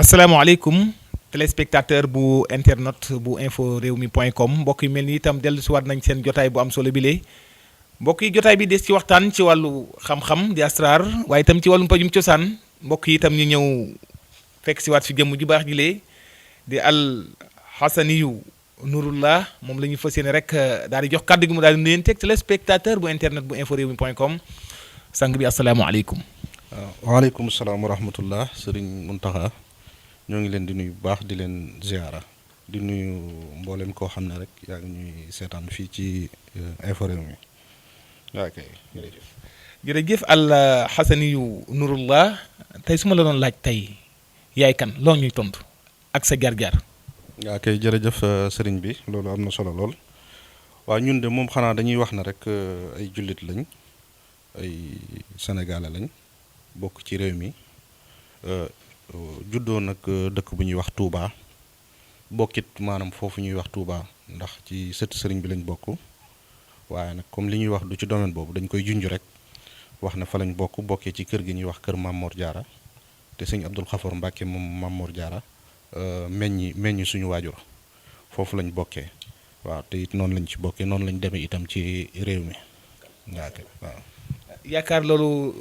asalaamaaleykum téléspectateur bu internet bu info réew mi point com mbokk yi mel ni itam dellu si waat nañ seen jotaay bu am solo bile mbokk yi jotaay bi des ci waxtaan ci wàllu xam-xam di asraar waaye itam ci wàllu pajum cosaan mbokk yi itam ñu ñëw fekk si waat fi jëmm ju baax ji lee di al xasaniyu nurullah moom la ñu fas yéene rek daal di jox kàddu gi mu daal di nuyanteeg téléspectateur bu internet bu info réew mi point com sang bi asalaamaaleykum. waaw waaleykum salaam wa rahmatullah sëriñ Muntaxa ñoo ngi leen di nuyu bu baax di leen ziara di nuyu mboolem koo xam ne rek yaa ngi ñuy seetaan fii ci info réew mi waaw kay jërëjëf. jërëjëf al xasaniyu nurullah tey su ma la doon laaj tey yaay kan loo ñuy tontu ak sa jaar-jaar. waaw kay jërëjëf sëriñ bi loolu am na solo lool waaw ñun de moom xanaa dañuy wax na rek ay jullit lañ ay sénégalais lañ bokk ci réew mi juddoo nag dëkk bu ñuy wax Touba bokkit maanaam foofu ñuy wax Touba ndax ci sët sëriñ bi lañ bokk waaye nag comme li ñuy wax du ci domaine boobu dañ koy junj rek wax ne fa lañ bokkee ci kër gi ñuy wax kër Mamor Diarra te sëñ Abdul Xafoor Mbàkke moom Mamor Diarra meññi suñu waajur foofu lañ bokkee waaw te it noonu lañ ci bokkee noonu lañ demee itam ci réew mi waaw. yaakaar loolu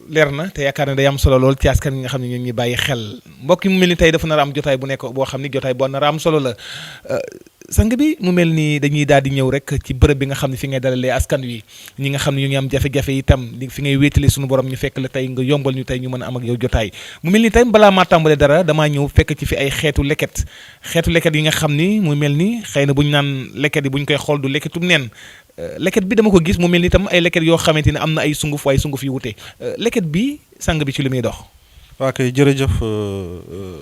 leer na te yaakaar ne day am solo lool ci askan yi nga xam ne ñoo ngi bàyyi xel mbokk yi mu mel ni tey dafa nar a am jotaay bu nekk boo xam ni jotaay boo nar a am solo la sang bi mu mel ni dañuy daal di ñëw rek ci bërëb bi nga xam ne fi ngay dalalee askan wi ñi nga xam ne ñu ngi am jafe-jafe itam fi ngay wéetale suñu borom ñu fekk la tey nga yombal ñu tey ñu mën a am ak yow jotaay mu mel ni tey balaa maa tàmbale dara damaa ñëw fekk ci fi ay xeetu leket yi nga xam ni mu mel ni xëy na bu ñu naan leket yi bu ñu koy xool du leketum neen leket bi dama ko gis mu mel ni itam ay leket yoo xamante ne am na ay sunguf waaye sunguf yu wute leket bi sang bi ci li muy dox. waa kay jërëjëf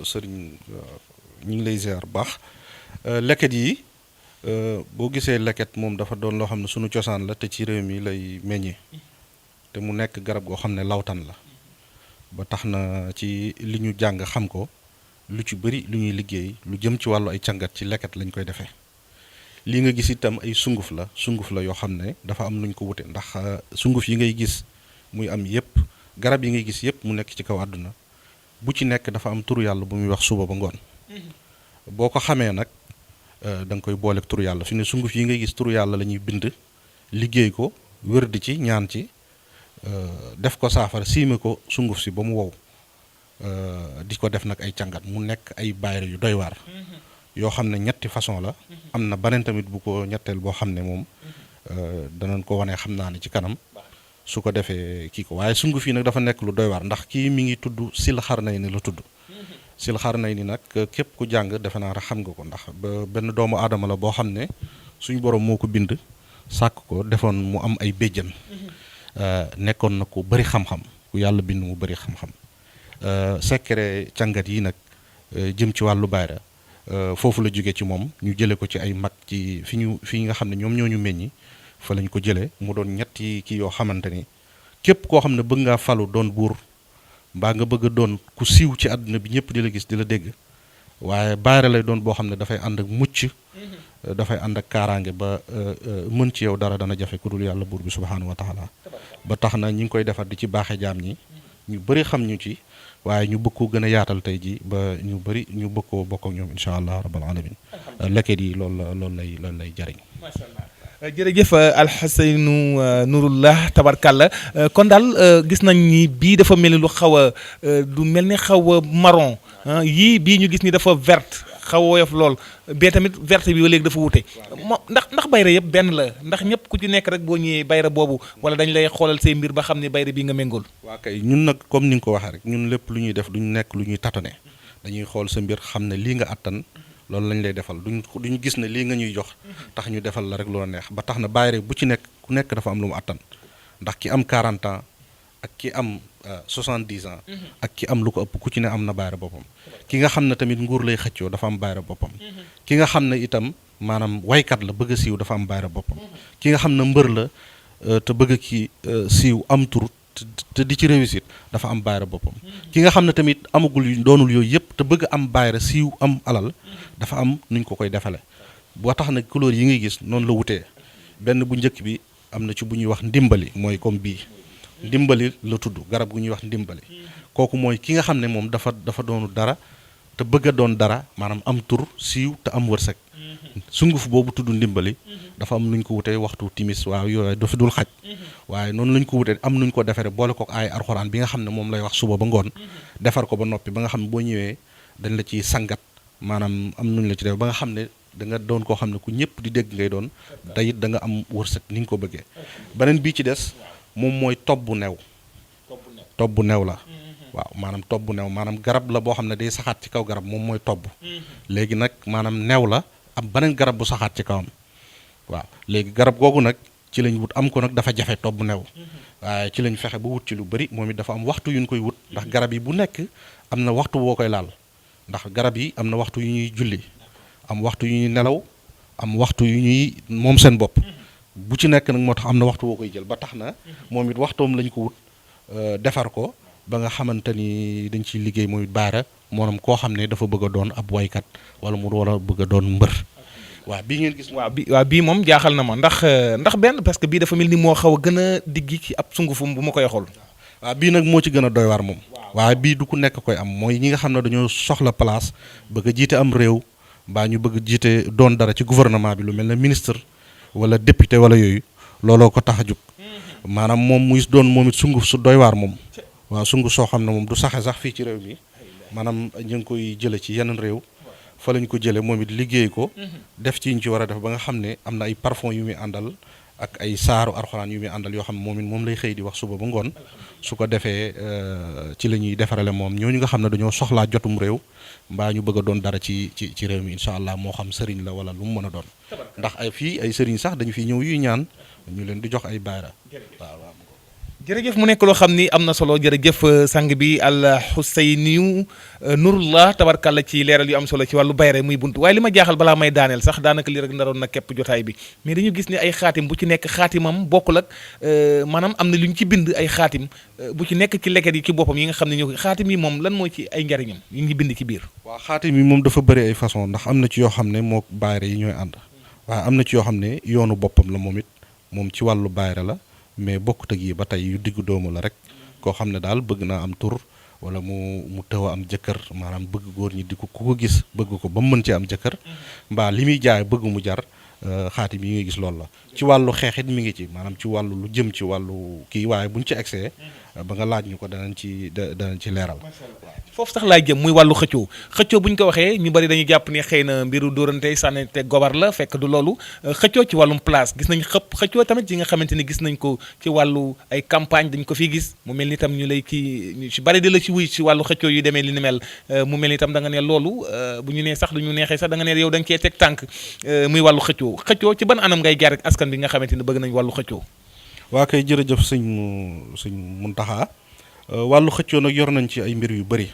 sëriñ ñu ngi lay ziar baax leket yi boo gisee leket moom dafa doon loo xam ne sunu cosaan la te ci réew mi lay meññee te mu nekk garab goo xam ne lawtan la ba tax na ci li ñu jàng xam ko lu ci bëri lu ñuy liggéey lu jëm ci wàllu ay càngat ci leket lañ koy defee. lii nga gis itam ay sunguf la yoo xam ne dafa am nuñ ko wute ndax sunguf yi ngay gis muy am yépp garab yi ngay gis yépp mu nekk ci kaw àdduna bu ci nekk dafa am turu yàlla bu muy wax suba ba ngoon boo ko xamee nag da nga koy booleeg turu yàlla fi ne sunguf yi ngay gis turu yàlla la ñuy bind liggéey ko wërdi ci ñaan ci def ko saafara siime ko sunguf si ba mu wow di ko def nag ay càngat mu nekk ay bayre yu doy waar yoo xam ne ñetti façon la am na beneen tamit bu ko ñetteel boo xam ne moom danañ ko wane xam naa ne ci kanam su ko defee kii ko waaye sunguf yi nag dafa nekk lu doy waar ndax kii mi ngi tudd sil xarnay ni la tudd sil xarnay ni nag képp ku jàng defe naa rek xam nga ko ndax ba benn doomu aadama la boo xam ne suñu borom moo ko bind sàkk ko defoon mu am ay béjjan nekkoon na ku bëri xam-xam ku yàlla bind mu bëri xam-xam secret càngat yi nag jëm ci wàllu bayra foofu la jóge ci moom ñu jële ko ci ay mag ci fi nga xam ne ñoom ñoo ñu meññi fa lañ ko jëlee mu doon ñetti kii yoo xamante ni képp koo xam ne bëgg ngaa falu doon buur mbaa nga bëgg a doon ku siiw ci àdduna bi ñëpp di la gis di la dégg waaye bayra lay doon boo xam ne dafay ànd ak mucc dafay ànd ak kaaraange ba mën ci yow dara dana jafe ku dul yàlla buur bi subhaanahu wa taala ba tax na ñi ngi koy defar di ci baaxe jaam ñi ñu bëri xam ñu ci waaye ñu bëgg koo gën a yaatal tey ji ba ñu bëri ñu bëgg koo bokk ak ñoom incha allah rabbal alamin leket yi loolu lay jariñ. macha allah jërëjëf alxasanu nurullah tabarkàlla kon daal gis nañ ni bii dafa mel ni lu xaw a du mel ni xaw a marron yii bii ñu gis ni dafa verte xaw a woyof lool bee tamit verte bi ba léegi dafa wute ndax bayra yëpp benn la ndax ñëpp ku ci nekk rek boo ñëwee bayra boobu wala dañ lay xoolal say mbir ba xam ne bayra bii nga méngool. waa kay ñun nag comme ni nga ko waxee rek ñun lépp lu ñuy def duñu nekk lu ñuy tatone dañuy xool sa mbir xam ne lii nga attan loolu lañ lay defal duñu gis ne lii nga ñuy jox tax ñu defal la rek loola neex ba tax na bayra bu ci nekk ku nekk dafa am lu mu attan ndax ki am 40 ans ak ki am 70 ans ak ki am lu ko ëpp ku ci ne am na bayra boppam ki nga xam ne tamit nguur lay xëccoo dafa am bayra boppam ki nga xam ne itam maanaam waykat la bëgg a siiw dafa am bayra boppam ki nga xam ne mbër la te bëgg a ki siiw am tur te di ci réussite dafa am bayra boppam ki nga xam ne tamit amagul doonul yooyu yëpp te bëgg am bayra siiw am alal dafa am nuñ ko koy defale boo tax nag couleur yi ngay gis noonu la wutee benn bu njëkk bi am na ci bu ñuy wax ndimbali mooy comme bii ndimbali la tudd garab gu ñuy wax ndimbali kooku mooy ki nga xam ne moom dafa doonu dara te bëgg a doon dara maanaam am tur siiw te am wërsëg sunguf boobu tudd ndimbali dafa am nuñ ko wutee waxtu timis waaw yooyu dafa dul xaj waaye noonu lañ ko wutee am nuñ ko defaree boole ko ay alxuraan bi nga xam ne moom lay wax suba ba ngoon defar ko ba noppi ba nga xam ne boo ñëwee dañ la ci sangat maanaam am nuñ la ci def ba nga xam ne da nga doon koo xam ne ku ñëpp di dégg ngay doon te it da nga am wërsëg ni nga ko bëggee beneen bii ci des moom mooy tobbu new tobbu new la waaw maanaam tobbu new maanaam garab la boo xam ne day saxaat ci kaw garab moom mooy tobb léegi nag maanaam new la am beneen garab bu saxaat ci kawam waaw léegi garab googu nag ci lañ wut am ko nag dafa jafe tobb new waaye ci lañ fexe ba wut ci lu bëri moom it dafa am waxtu yu ñu koy wut ndax garab yi bu nekk am na waxtu boo koy laal ndax garab yi am na waxtu yu ñuy julli am waxtu yu ñuy nelaw am waxtu yu ñuy moom seen bopp bu ci nekk nag moo tax am na waxtu boo koy jël ba tax na moom it waxtoom lañ ko wut defar ko ba nga xamante ni dañ ciy liggéey mooy baara moom koo xam ne dafa bëgg a doon ab waykat wala mu war a bëgg a doon mbër waaw bii ngeen gis. waaw bii moom jaaxal na ma ndax benn parce que bii dafa mel ni moo xaw a gën a diggi ci ab sungufum bu ma koy xool. waaw bii nag moo ci gën a doy waar moom. waaye bii du ku nekk koy am mooy ñi nga xam ne dañoo soxla place bëgg a jiite am réew mbaa ñu bëgg jiite doon dara ci gouvernement bi lu mel ne ministre wala député wala yooyu looloo ko tax a jóg maanaam moom muy doon moom it sunguf su doy waar moom. waaw sunguf soo xam ne moom du saxe sax fii ci réew mi maanaam ñu ngi koy jële ci yeneen réew fa lañ ko jële moom it liggéey ko def ci ñu ci war a def ba nga xam ne am na ay parfum yu muy àndal ak ay saaru alxuraan yu muy àndal yoo xam ne moom it moom lay xëy di wax suba ba ngoon su ko defee ci la ñuy defarale moom ñooñu nga xam ne dañoo soxlaa jotum réew mbaa ñu bëgg a doon dara ci réew mi incha allah moo xam sëriñ la wala lu mu mën a doon ndax ay fii ay sëriñ sax dañu fi ñëw yuy ñaan ñu leen di jox ay bayra waaw jërëjëf mu nekk loo xam ni am na solo jërëjëf sang bi al Xuseyniyu Nurullah tabarkàlla ci leeral yu am solo ci wàllu bayre muy buntu waaye li ma jaaxal balaa may daaneel sax daanaka li rek ndaroon na képp jotaay bi mais dañu gis ni ay xaatim bu ci nekk xaatimam bokkul ak maanaam am na lu ñu ci bind ay xaatim bu ci nekk ci leket yi ci boppam yi nga xam ne ñoo xaatim yi moom lan mooy ci ay njariñam yi ngi bind ci biir. waaw xaatim yi moom dafa bëri ay façon ndax am na ci yoo xam ne moo bayre yi ñooy ànd waaye am na ci yoo xam ne yoonu boppam la moom it moom ci wàllu bayre la mais bokkut ak yi ba tey yu diggu doomu la rek koo xam ne daal bëgg naa am tur wala mu tëw a am jëkkër maanaam bëgg góor ñi di ko ku ko gis bëgg ko ba mu mën ci am jëkkër mbaa li muy jaay bëgg mu jar xaatim yi ngay gis loolu la ci wàllu xeexit mi ngi ci maanaam ci wàllu lu jëm ci wàllu kii waaye buñ ci egsee ba nga laaj ñu ko danañ ci leeral. foofu sax laay jëm muy wàllu xëccoo bu ñu ko waxee ñu bari dañuy jàpp ne xëy na mbiru dóorante sànnante gobar la fekk du loolu xëccoo ci wàllum place gis nañ xëccoo tamit yi nga xamante ni gis nañ ko ci wàllu ay campagne dañ ko fi gis mu mel ni tam ñu lay kii ñu ci bari di la ci wuy ci wàllu xëccoo yu demee li ni mel mu mel ni tam da nga ne loolu bu ñu nee sax du ñu neexee sax da nga ne yow da nga cee teg tànk muy wàllu xëccoo ci ban anam ngay jaar ak askan bi nga xamante ni bëgg nañ wàllu xëccoo. waa kay jërëjëf sëñ Muntaxa wàllu xëccoo nag yor nañ ci ay mbir yu bëri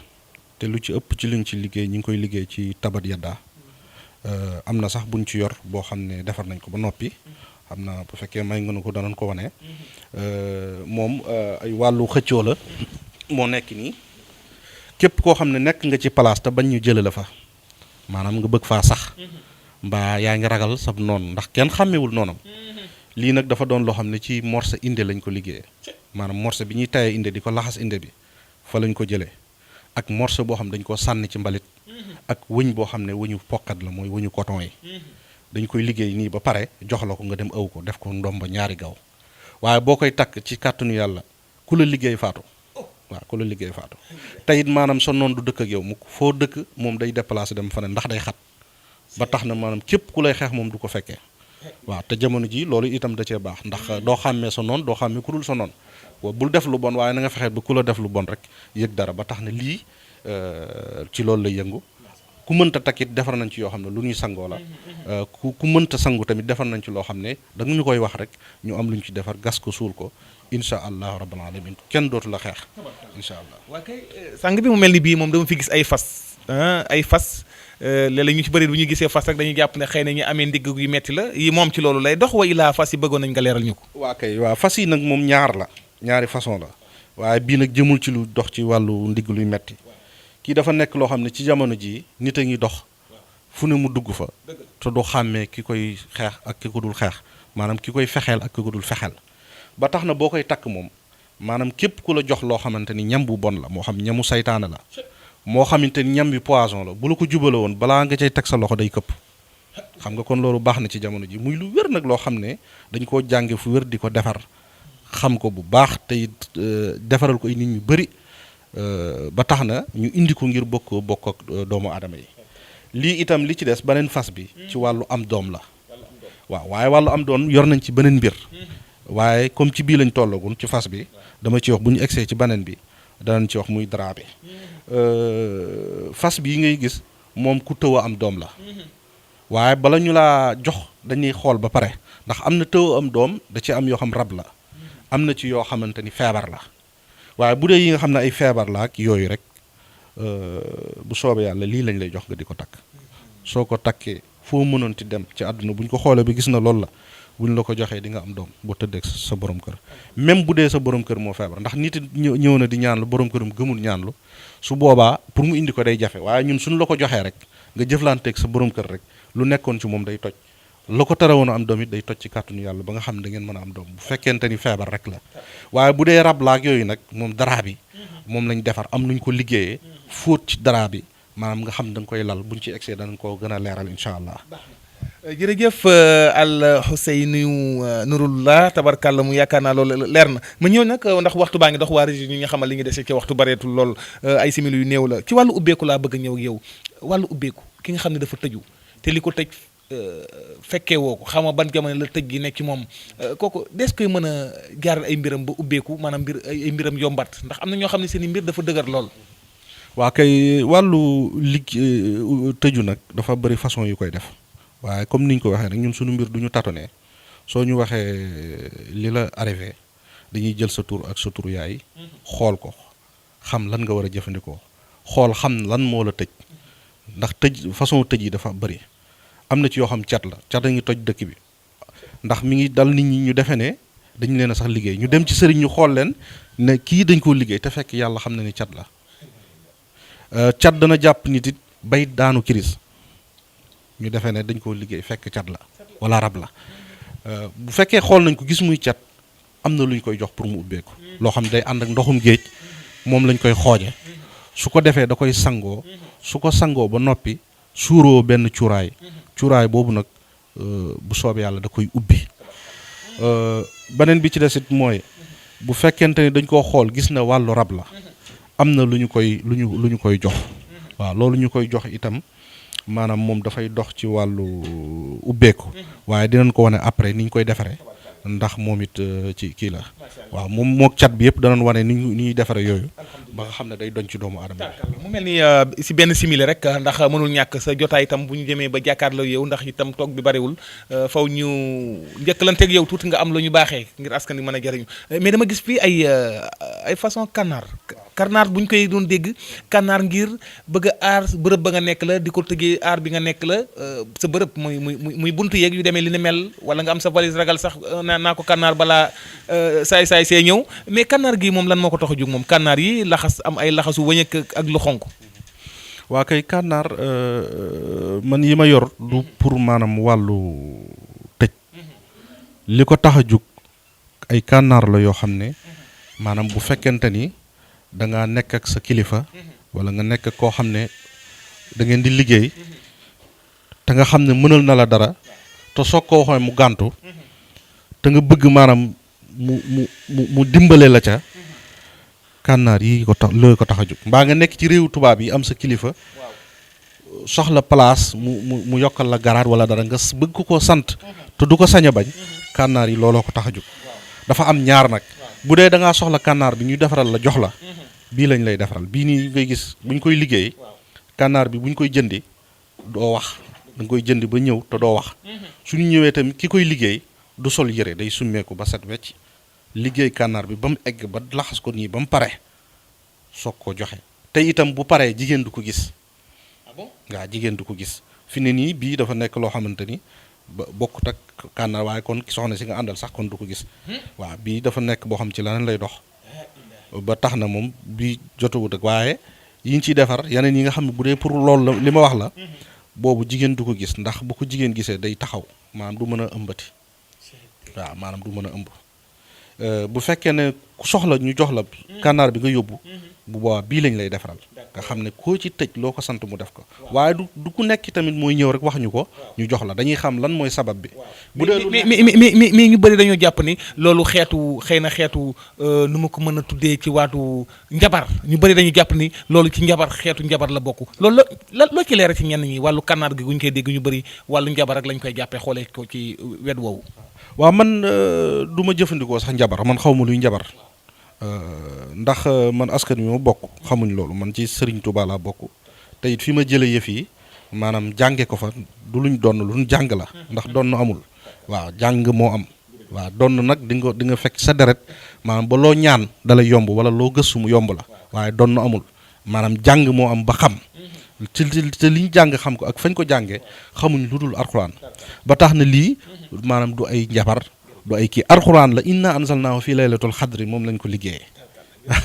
te lu ci ëpp ci liñ ci liggéey ñu ngi koy liggéey ci tabat yadda am na sax buñ ci yor boo xam ne defar nañ ko ba noppi xam na bu fekkee may nga ko danañ ko wane moom ay wàllu xëccoo la moo nekk nii képp koo xam ne nekk nga ci place te bañ ñu jële la fa maanaam nga bëgg faa sax mbaa yaa ngi ragal sab noonu ndax kenn xàmmewul noonam lii nag dafa doon loo xam ne ci morse inde lañ ko liggéeyee maanaam morse bi ñuy tayee inde di ko laxas inde bi fa lañ ko jëlee ak morse boo xam ne dañ ko sànni ci mbalit ak wëñ boo xam ne wëñu pokkat la mooy wëñu coton yi dañ koy liggéey nii ba pare jox la ko nga dem ëw ko def ko ndomba ñaari gaw waaye boo koy takk ci kàttanu yàlla ku la liggéey faatu waaw ku la liggéey faatu te it maanaam sa noon du dëkk ak yow mu foo dëkk moom day déplacé dem fa ne ndax day xat ba tax na maanaam képp ku lay xeex moom du ko fekkee waaw te jamono ji loolu itam da cee baax ndax doo xàmmee sa noon doo xàmmee ku dul sa noon waaw bul def lu bon waaye na nga fexee ba ku la def lu bon rek yëg dara ba tax na lii ci loolu lay yëngu ku mënta takkit defar nañ ci yoo xam ne lu ñuy sangoo la ku mënta sangu tamit defar nañ ci loo xam ne da nga ñu koy wax rek ñu am lu ñu ci defar gas ko suul ko incha allah rabbal alamin kenn dootu la xeex incha allah. waa kay sang bi mu mel ni bii moom dama fi gis ay fas léeg-léeg ñu ci bëri bu ñu gisee fas rek dañuy jàpp ne xëy na ñu amee ndigg yu metti la yi moom ci loolu lay dox wa ilaa fas yi bëggoon nañ nga leeral ñu ko. waa kay waaw fas yi nag moom ñaari façon la waaye bii nag jëmul ci lu dox ci wàllu ndigg luy metti kii dafa nekk loo xam ne ci jamono ji nit a ngi dox fu ne mu dugg fa te du xàmmee ki koy xeex ak ki ko dul xeex maanaam ki koy fexeel ak ki ko dul fexeel ba tax na boo koy takk moom maanaam képp ku la jox loo xamante ni ñam bu bon la moo xam ñamu saytaane la moo xamante ni ñam bi poison la bu la ko jubale woon balaa nga cay teg sa loxo day këpp xam nga kon loolu baax na ci jamono ji muy lu wér nag loo xam ne dañ koo jànge fu wér di ko defar xam ko bu baax te it defaral ko ay nit ñu bëri ba tax na ñu indi ko ngir bokk ak doomu aadama yi lii itam li ci des beneen fas bi ci wàllu am doom la waaw waaye wàllu am doom yor nañ ci beneen mbir waaye comme ci bii lañ tollagun ci fas bi dama ci wax bu ñu egsee ci beneen bi danañ ci wax muy drap bi fas bii ngay gis moom ku tëw a am doom la waaye bala ñu laa jox dañuy xool ba pare ndax am na tëw am doom da ci am yoo xam rab la am na ci yoo xamante ni feebar la waaye bu dee yi nga xam ne ay feebar la ak yooyu rek bu soobee yàlla lii lañ lay jox nga di ko takk soo ko takkee foo mënoon ti dem ci àdduna bu ñu ko xoolee ba gis na loolu la bu ñu la ko joxee di nga am doom boo tëddee sa borom kër même bu dee sa borom kër moo feebar ndax nit ñëw na di ñaanlu borom këram gëmul ñaanlu su boobaa pour mu indi ko day jafe waaye ñun suñu la ko joxee rek nga jëflanteeg sa borom kër rek lu nekkoon ci moom day toj la ko tere woon a am doom it day toj ci kàttanu yàlla ba nga xam ne da ngeen mën a am doom bu fekkente ni feebar rek la waaye bu dee rab laak yooyu nag moom dara bi moom lañ defar am nuñ ko liggéeyee fóot ci dara bi maanaam nga xam ne da nga koy lal buñ ci egsee danañ ko gën a leeral incha allah. jërëjëf Al Ousseynou Nouroullah tabarkàlla mu yaakaar naa loolu leer na ma ñëw nag ndax waxtu baa ngi dox waa région ñi nga xamal li ngi dese ci waxtu bareetul lool ay simili yu néew la ci wàllu ubbeeku laa bëgg a ñëw ak yow wàllu ubbeeku ki nga xam ne dafa tëju te li ko tëj fekkee woo ko xam nga ban jamono la tëj gi nekk ci moom kooku des koy mën a jaaral ay mbiram ba ubbeeku maanaam ay mbiram yombat ndax am na ñoo xam ne seen i mbir dafa dëgër lool. waa kay wàllu tëju nag dafa bëri façon yu koy def waaye comme niñ ko waxee rek ñun suñu mbir du ñu tâtonner soo ñu waxee li la arrivé dañuy jël sa tur ak sa tur yaay xool ko xam lan nga war a jëfandikoo xool xam lan moo la tëj ndax tëj façon tëj yi dafa bëri am na ci yoo xam cat la cat a ngi toj dëkk bi ndax mi ngi dal nit ñi ñu defe ne dañu leen a sax liggéey ñu dem ci sëriñ ñu xool leen ne kii dañ koo liggéey te fekk yàlla xam na ni cat la cat dana jàpp nit it bay daanu kiris ñu defee ne dañ koo liggéey fekk cat la wala rab la bu fekkee xool nañ ko gis muy cat am na lu ñu koy jox pour mu ubbeeku loo xam day ànd ak ndoxum géej moom lañ koy xooje su ko defee da koy sangoo su ko sangoo ba noppi suuroo benn cuuraay boobu nag bu soobee yàlla da koy ubbi beneen bi ci desit mooy bu fekkente ni dañ koo xool gis na wàllu rab la am na lu ñu koy jox waaw loolu ñu koy jox itam maanaam moom dafay dox ci wàllu ubbeeku waaye dinañ ko wane après ni ñu koy defaree ndax moom it ci kii la waaw moom mook cat bi yëpp danañ wane ni ñuy defaree yooyu ba nga xam ne day doñ ci doomu aadama mu mel ni si benn simili rek ndax mënul ñàkk sa jotaay itam bu ñu demee ba jàkkaarloo yow ndax itam toog bi bariwul faw ñu njëkkalanteeg yow tuuti nga am lu ñu baaxee ngir askan wi mën a jariñu mais dama gis fii ay façon kànnaar bu ñu koy doon dégg kànnaar ngir bëgg a aar bërëb ba nga nekk la di ko tëggee aar bi nga nekk la sa bërëb muy buntu yeeg yu demee li ne mel wala nga am sa valise ragal sax naa ko kànnaar balaa saay see ñëw mais kànnaar gi moom lan moo ko tax a jóg moom kànnaar yi laxas am ay laxasu wëñ ak lu xonk. waa kay kànnaar man yi ma yor du pour maanaam wàllu tëj li ko tax a jóg ay kànnaar la yoo xam ne maanaam bu fekkente ni da nga nekk ak sa kilifa wala nga nekk ak koo xam ne da ngeen di liggéey te nga xam ne mënal na la dara te soog ko waxee mu gàntu te nga bëgg maanaam mu dimbale la ca kànnaar yi loolu ko tax a jóg mbaa nga nekk ci réewu tubaab yi am sa kilifa soxla place mu yokkal la garaat wala dara nga bëgg ko sant te du ko sañ a bañ kànnaar yi looloo ko tax a jóg dafa am ñaar nag bu dee da ngaa soxla kànnaar bi ñu defaral la jox la bii lañ lay defaral bii nii ngay gis buñ koy liggéey kànnaar bi buñ koy jëndi doo wax da nga koy jëndi ba ñëw te doo wax suñu ñëwee tamit ki koy liggéey du sol yëre day summeeku ba set wecc liggéey kànnaar bi ba mu egg ba laxas ko nii ba mu pare soog koo joxe te itam bu paree jigéen du ko gis waaw jigéen du ko gis fi ne nii bii dafa nekk loo xamante ni ba bokkut ak kànnaar waaye kon soxna si nga àndal sax kon du ko gis waaw bii dafa nekk boo xam ci leneen lay dox ba tax na moom bii jotawut ak waaye yi ñu ciy defar yeneen yi nga xam ne bu dee pour loolu li ma wax la boobu jigéen du ko gis ndax bu ko jigéen gisee day taxaw maanaam du mën a ëmbati waaw maanaam du mën a ëmb bu fekkee ne ku soxla ñu jox la kànnaar bi nga yóbbu bu boobaa bii lañ lay defaral nga xam ne koo ci tëj loo ko sant mu def ko waaye du ku nekk tamit mooy ñëw rek wax ñu ko ñu jox la dañuy xam lan mooy sabab bi. bu dee mi ñu bëri dañoo jàpp ni loolu xëy na xeetu nu ma ko mën a tuddee ci waatu njabar ñu bëri dañuy jàpp ni loolu ci xeetu njabar la bokk loolu la loo ci leeral ci ñenn ñi wàllu kànnaar gi guñ koy dégg ñu bëri wàllu njabar ak lañ koy jàppee xoolee ko ci wet woowu. waaw man du ma jëfandikoo sax njabar man xaw ma luy njabar ndax man askan wi ma bokk xamuñ loolu man ci Serigne Touba laa bokk te it fi ma jëlee yëf yi maanaam jànge ko fa du luñ donn luñ jàng la ndax donn amul waaw jàng moo am waaw donn nag di nga fekk sa deret maanaam ba loo ñaan dalay yomb wala loo gëstu mu yomb la waaye donn amul maanaam jàng moo am ba xam te liñ jàng xam ko ak fañ ko jàngee xamuñ lu dul alxuraan ba tax na lii maanaam du ay njabar du ay kii alxuraan la inna anzalnaahu fii laylatul xadri moom lañ ko liggéeyee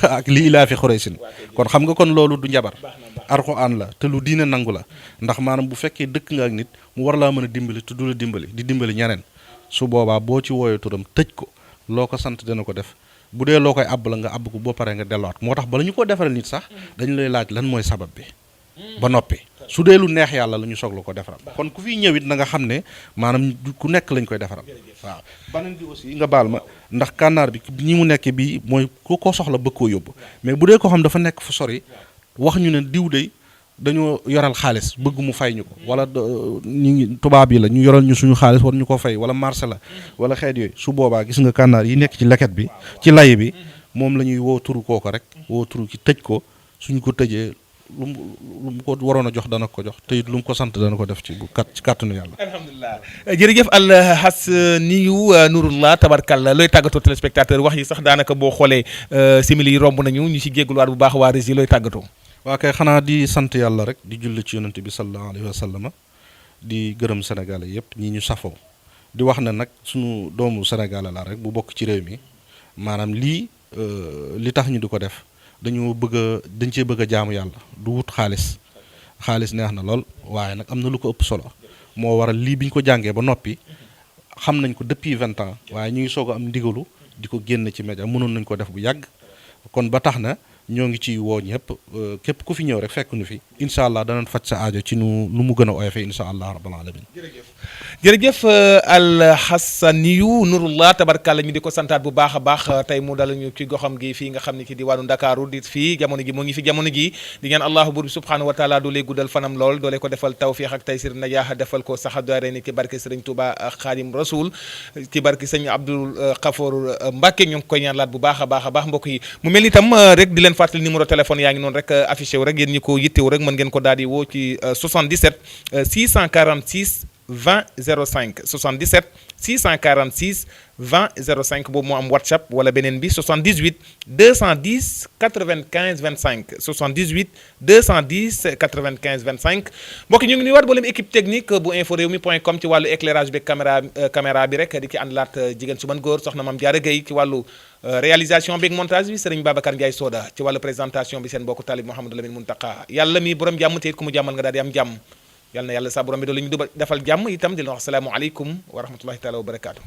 ak li ilaa fi xuraysin kon xam nga kon loolu du njabar alxuraan la te lu diine nangu la ndax maanaam bu fekkee dëkk nga ak nit mu war laa mën a dimbali te du la dimbali di dimbali ñeneen su boobaa boo ci wooyee turam tëj ko loo ko sant dana ko def bu dee loo koy àbb la nga àbb ko boo paree nga delluwaat moo tax bala ñu ko defaral nit sax dañu lay laaj lan mooy sabab bi ba noppi su dee lu neex yàlla la ñu soog la ko defaral kon ku fiy ñëwit na nga xam ne maanaam ku nekk lañ koy defaral waaw beneen bi aussi nga baal ma ndax kànnaar bi ñi mu nekk bii mooy ku ko soxla bëgg koo yóbbu mais bu dee ko xam dafa nekk fu sori wax ñu ne diw de dañoo yoral xaalis bëgg mu fay ñu ko wala ñu tubaab yi la ñu yoral ñu suñu xaalis war ñu ko fay wala marché la wala xeet yooyu su boobaa gis nga kànnaar yi nekk ci leket bi ci lay bi moom la ñuy woo turu kooko rek woo turu ci tëj ko suñ ko tëjee lu mu ko waroon a jox dana ko jox te it lu mu ko sant dana ko def ci kàttanu yàlla. alhamdulilah jërëjëf Alhasaniyu Nurullah tabarkalla looy tàggatoo téléspectateur wax yi sax daanaka boo xoolee simili yi romb nañu ñu si jégaluwaat bu baax waa Rési looy tàggatoo. waa kay xanaa di sant yàlla rek di julli ci yonent bi sallallahu alayhi wa sallam di gërëm sénégalais yëpp ñi ñu safoo di wax ne nag suñu doomu sénégalais la rek bu bokk ci réew mi maanaam lii li tax ñu di ko def. dañ cee bëgg a jaamu yàlla du wut xaalis neex na lool waaye nag am na lu ko ëpp solo moo waral lii bi ñu ko jàngee ba noppi xam nañ ko depuis 20 ans waaye ñu ngi soog a am ndigalu di ko génn ci média mënoon nañ ko def bu yàgg kon ba tax na ñoo ngi ciy woo ñëpp képp ku fi ñëw rek fekk nu fi incha allah danañ faj sa aajo ci nu mu gën a oyofee incha allah rabbal alamin jërëjëf Alhasaniyu Nurullah tabarkalla ñu di ko santaat bu baax a baax tey mu dal ñu ci goxam gi fii nga xam ne ci diwaanu Ndakaaru di fii jamono gi moo ngi fi jamono gi di ngeen allahu buur bi subhanahu wa taala doolee guddal fanam lool doolee ko defal tawfiix ak taysir najaax defal ko saxadaare ni ci barke sëriñ Touba Xaadim Rasul ci barke sëñ Abdul Xafoor Mbàkke ñu ngi koy ñaan laat bu baax a baax mbokk yi mu mel itam rek di leen fàttali numéro téléphone yaa ngi noonu rek affiché wu rek yéen ñi ko yittewu rek mën ngeen ko daal di woo ci 77 646 20 05 77 646 20 05 boobu moo am WhatsApp wala beneen bi 78 210 95 25 78 210 95 25 mbokk ñu ngi nuyuwaat mboolem équipe technique bu info rewmi point com ci wàllu éclairage bi caméra bi rek di ci àndalaat jigéen su mën góor soxna Mame Diarra Gueye ci wàllu réalisation bi ak montage bi Serigne Babacar Ndiaye Soda ci wàllu présentation bi seen mbokku talib Mouhamadou Lamine Muntaka yàlla mi borom jàmm te it ku mu jàmmal nga daal di am jàmm yàlla na yàlla sa borom bi doolu ñu defal jàmm itam di leen wax salaamu aleykum wa rahmatullahi taala wa barakaatu